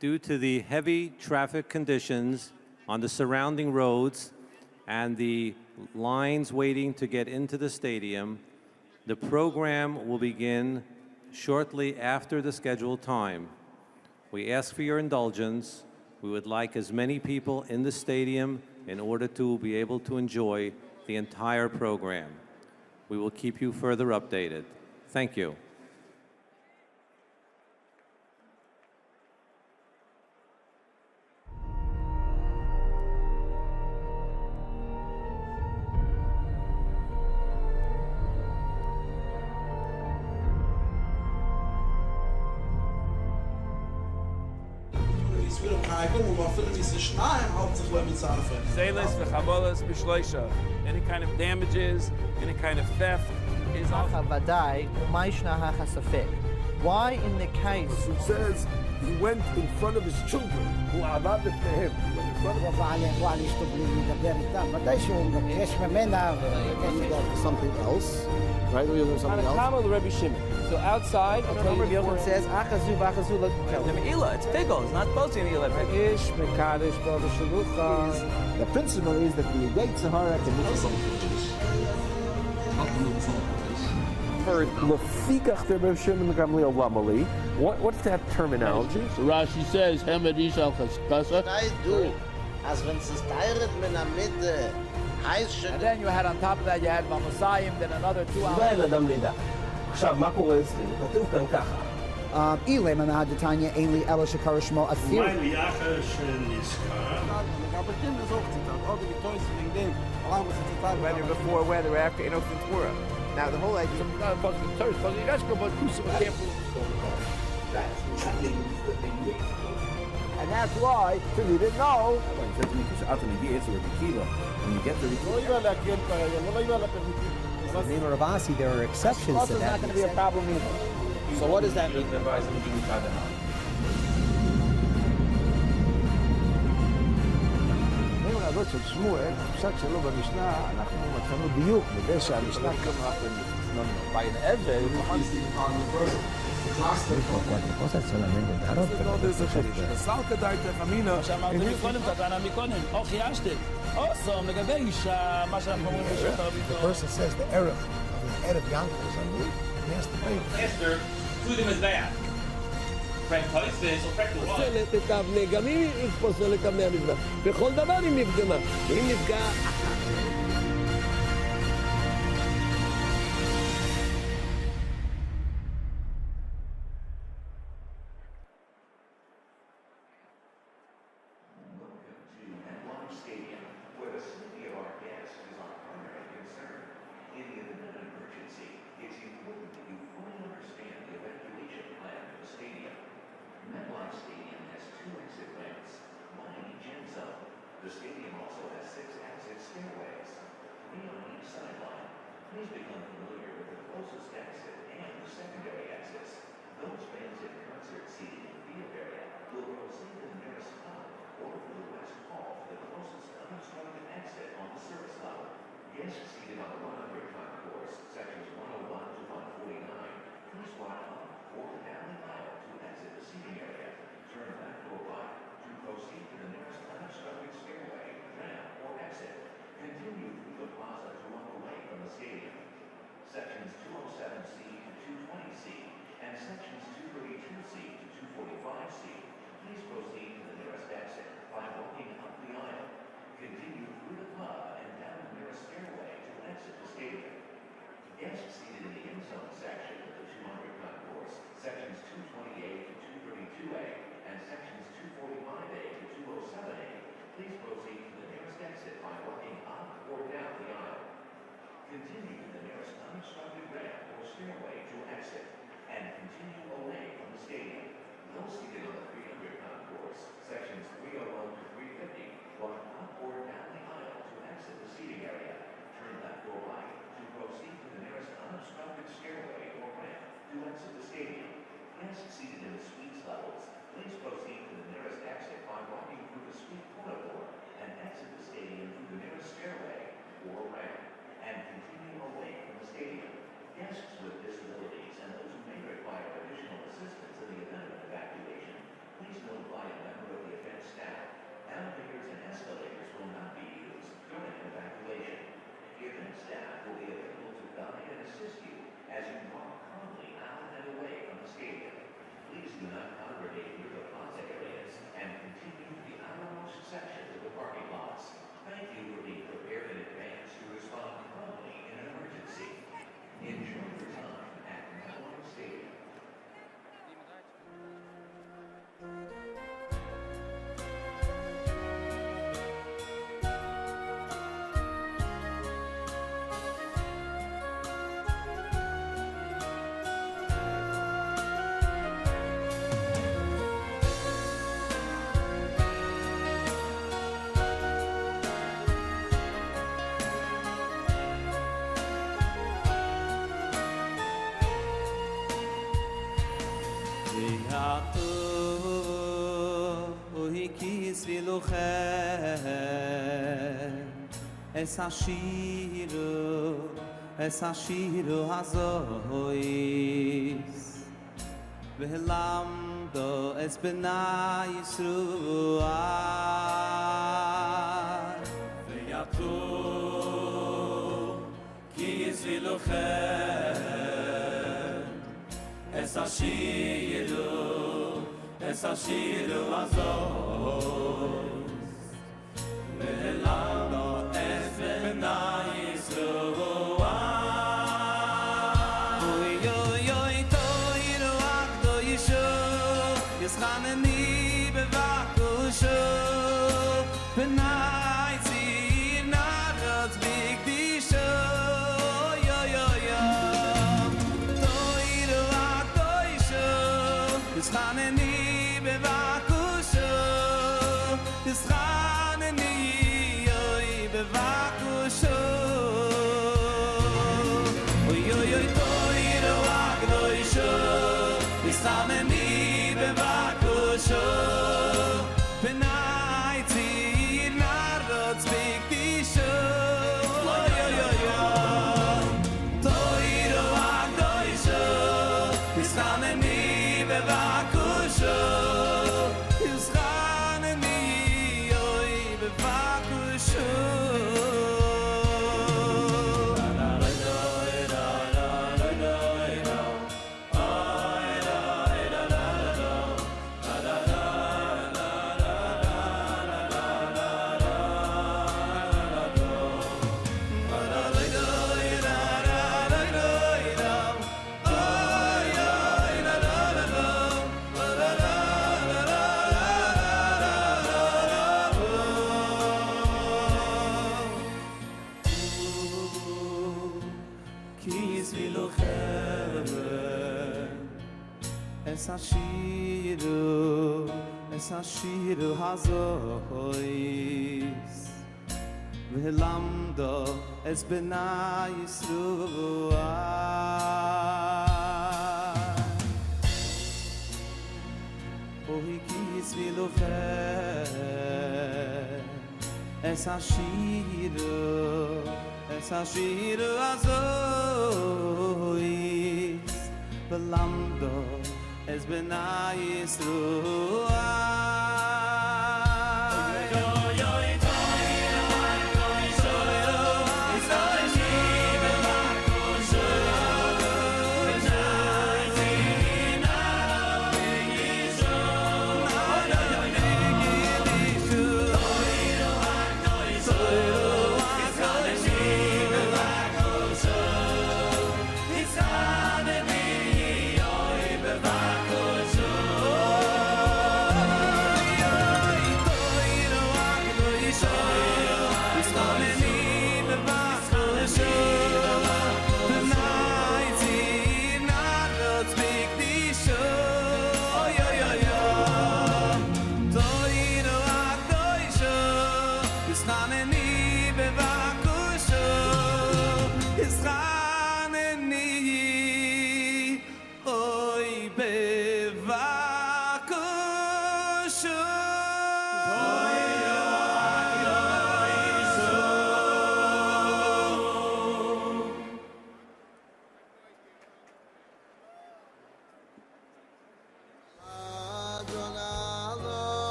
Due to the heavy traffic conditions on the surrounding roads and the lines waiting to get into the stadium, the program will begin shortly after the scheduled time. We ask for your indulgence. We would like as many people in the stadium in order to be able to enjoy the entire program. We will keep you further updated. Thank you. Any kind of damages, any kind of theft is Why in the case? It says he went in front of his children who allowed it to him. Something else, right? We have something else. So outside, Yochanan says, The Me'ilah, it's pickle. It's not supposed to be Me'ilah. The principle is that the Yetzer Hara can make What's that terminology? So Rashi says, Hemedish al Chaskasa. And then you had on top of that, you had Mamasayim, then another 2 hours. עכשיו, מה קורה אצלנו? כתוב כאן ככה. אילם המהדתניה אין לי אלא שקרא שמו אפילו. מה ליחר שנזכר? Whether before, whether after, innocent Torah. Now, the whole idea... And that's why, because he didn't know. When you get to In Ravasi, there are exceptions to that. Not going to be a problem either. So what does that mean? אצל שמואל, הפסק שלו במשנה, אנחנו מצאנו דיוק בזה שהמשנה כמה by an Eved, cosa solamente darò per questo מה שאמרת מקודם, את הטענה מקודם, או חיישתם, או סום לגבי אישה, מה שאנחנו אומרים בשופר The person says the erech of the Erev Yankel is on me, he has to pay. Esther, food him as that. Frank Toysvis or Frank the One. פוסלת את האבנה, גם אם היא פוסלת את אבני המזבח. בכל דבר היא נפגמה. אם נפגע... Stadium, where the safety of our guests is our primary concern. In the event of an emergency, it's important that you fully understand the evacuation plan for the stadium. Metlife Stadium has 2 exit ramps, one in each end zone. The stadium also has 6 exit stairways, 3 on each sideline. Please become familiar with the closest exit and the secondary exits. Those fans in concert seating in the field area will proceed to the nearest hub or to the west hall for the closest unobstructed exit on the service level. Guests seated on the 100 concourse, sections 101 to 149, please walk up or down the aisle to exit the seating area. Turn left or right to proceed to the nearest unobstructed stairway, ramp, or exit. Continue through the plaza to walk away from the stadium. Sections 207C to 220C and sections 232C to 245C. Please proceed to the nearest exit by walking up the aisle. Continue through the pub and down the nearest stairway to exit the stadium. Guests seated in the end zone section of the 200 concourse, sections 228 to 232A and sections 245A to 207A, please proceed to the nearest exit by walking up or down the aisle. Continue to the nearest unobstructed ramp or stairway to exit, and continue away from the stadium. Those seated on the 300 concourse, sections 301 to 350, walk up or down the aisle to exit the seating area. Turn left or right to proceed to the nearest unobstructed stairway or ramp to exit the stadium. Guests seated in the suites levels, please proceed to the nearest exit by walking through the suite corridor and exit the stadium through the nearest stairway or ramp, and continue away from the stadium. Guests with disabilities and those who may require additional assistance in the event of an evacuation, please notify a member of the event staff. Elevators and escalators will not be used during an evacuation. The event staff will be available to guide and assist you as you walk calmly out and away from the stadium. Please do not congregate near the plaza areas and continue to the outermost sections of the parking lots. Thank you for being prepared in advance to respond promptly in an emergency. Enjoy your time at Metlife Stadium. Es ashiru hazois ve'lamdo es b'nai Yisruel ve'yakum ki yizvilochem es ashiru hazois ve'lamdo Penai tzir narotz es ashir hazois velamdo es benai Yisroel ohi kis vilofer es ashir hazois velamdo es benai Yisroel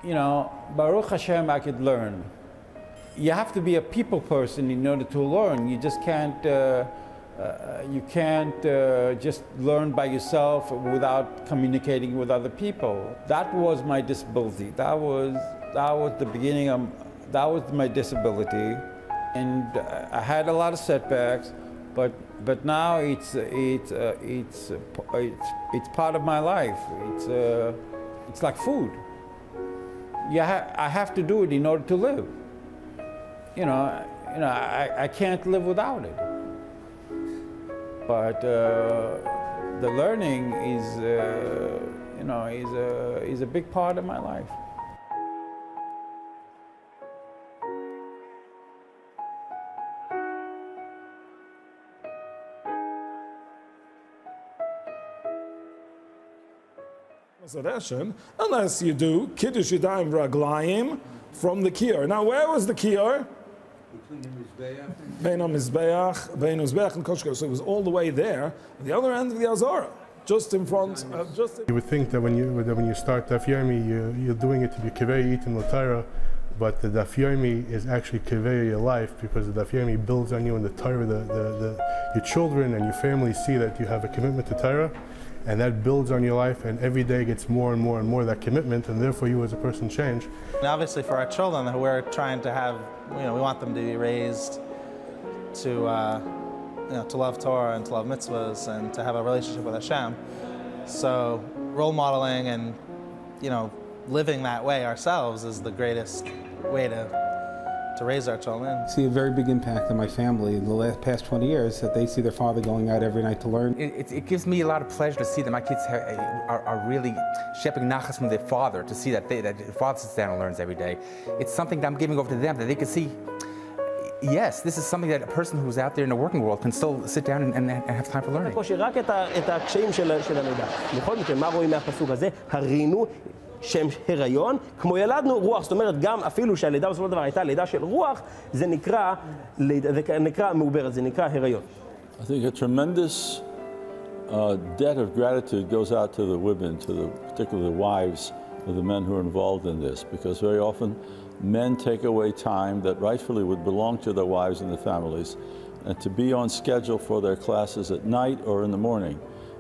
You know, Baruch Hashem, I could learn. You have to be a people person in order to learn. You just can't, just learn by yourself without communicating with other people. That was my disability. That was the beginning of, that was my disability. And I had a lot of setbacks, but now it's part of my life. It's like food. I have to do it in order to live. I can't live without it. But the learning is a big part of my life. Unless you do Kiddush Yadayim Raglayim from the Kior. Now, where was the Kior? Bein HaMizbeach and Koshko. So it was all the way there, at the other end of the Azara, just in front. You would think that when you start Daf Yomi, you're doing it to be Kivei Yitim L'Torah, but the Daf Yomi is actually Kivei your life, because the Daf Yomi builds on you in the Torah. Your children and your family see that you have a commitment to Torah, and that builds on your life, and every day gets more and more and more that commitment, and therefore you as a person change. And obviously for our children, we're trying to have, we want them to be raised to love Torah and to love mitzvahs and to have a relationship with Hashem. So role modeling and, living that way ourselves is the greatest way to raise our children. I see a very big impact on my family in the past 20 years that they see their father going out every night to learn. It gives me a lot of pleasure to see that my kids are really shepherding nachas from their father, to see that their father sits down and learns every day. It's something that I'm giving over to them, that they can see, yes, this is something that a person who's out there in the working world can still sit down and have time for learning. רק את הקשיים של הלידה. בכל מקרה, מה רואים מהפסוק הזה? הרינו שם הריון, כמו ילדנו רוח, זאת אומרת גם אפילו שהלידה בסופו של דבר הייתה לידה של רוח, זה נקרא מעוברת, זה נקרא הריון. I think a tremendous debt of gratitude goes out to the women, particularly the wives of the men who are involved in this, because very often men take away time that rightfully would belong to their wives and their families, and to be on schedule for their classes at night or in the morning.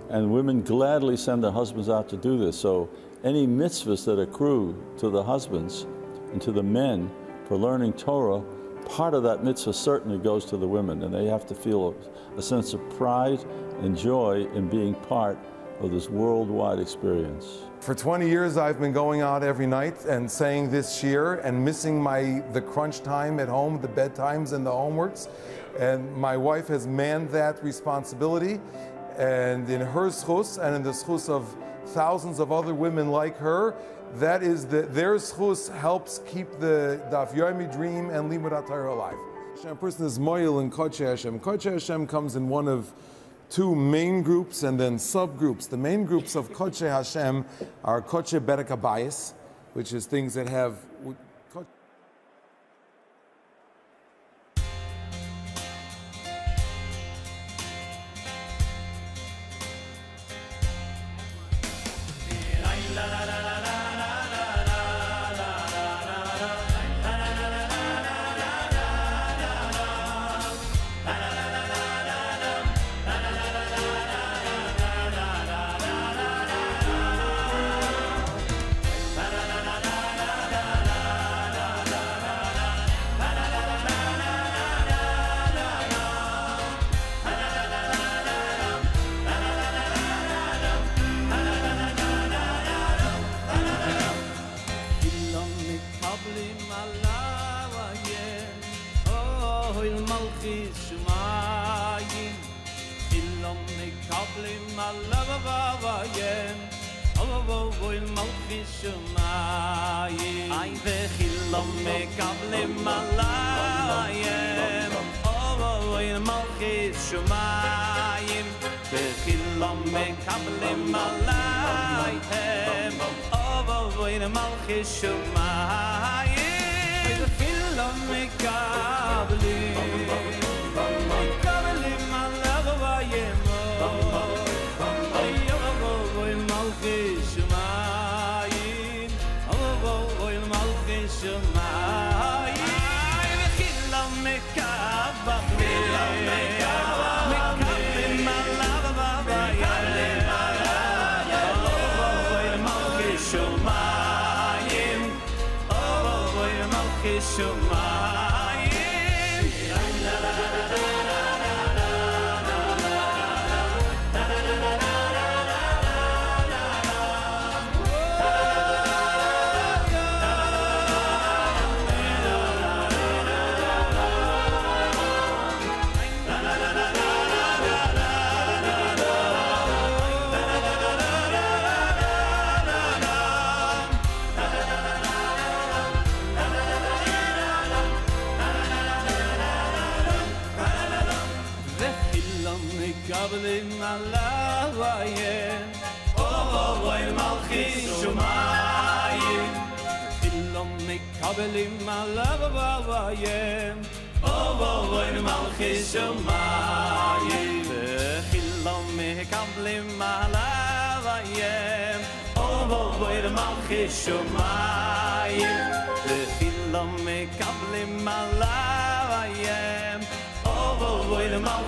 And women gladly send their husbands out to do this. So any mitzvahs that accrue to the husbands and to the men for learning Torah, part of that mitzvah certainly goes to the women, and they have to feel a sense of pride and joy in being part of this worldwide experience. For 20 years I've been going out every night and saying this shir and missing the crunch time at home, the bedtimes and the homeworks. And my wife has manned that responsibility, and in her schus and in the schus of thousands of other women like her, that is their schus helps keep the Daf Yomi dream and Limud HaTorah alive. A person is moyel in Kodshei Hashem. Kodshei Hashem comes in one of two main groups and then subgroups. The main groups of Kodshei Hashem are Kodshei Berek HaBayis, which is things that have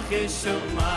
Malchis Shumayim,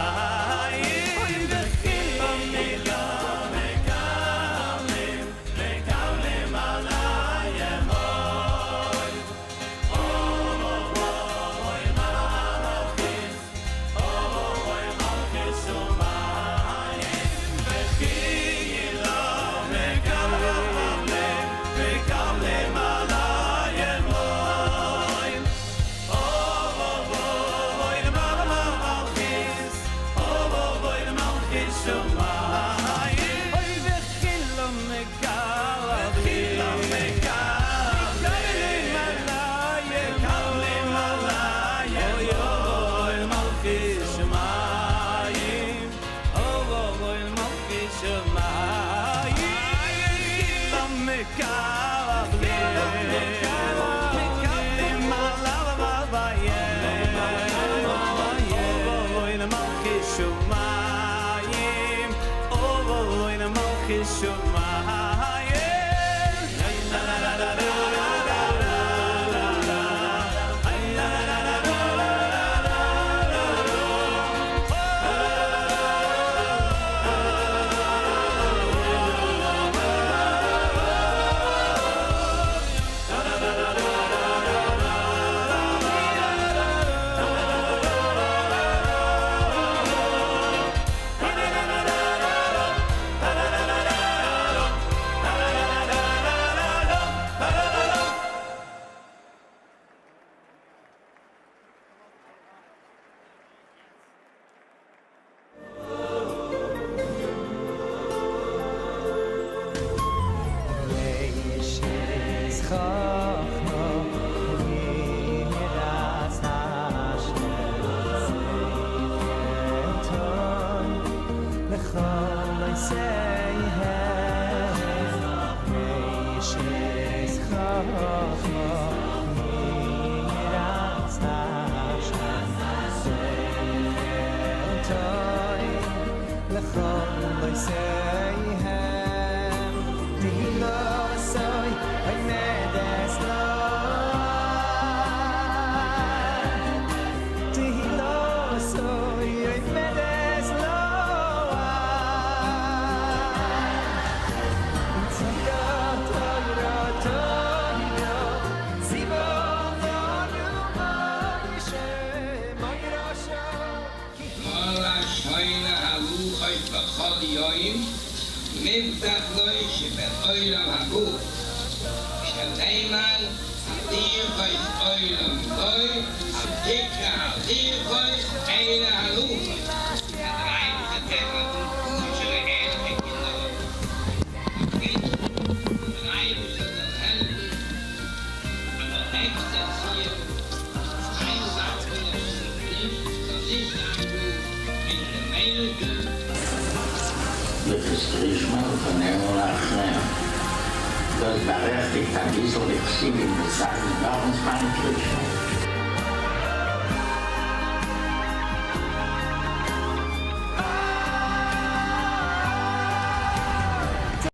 Das berechtigt an dieser Lexik in der Sachen, warum es meine Kirche.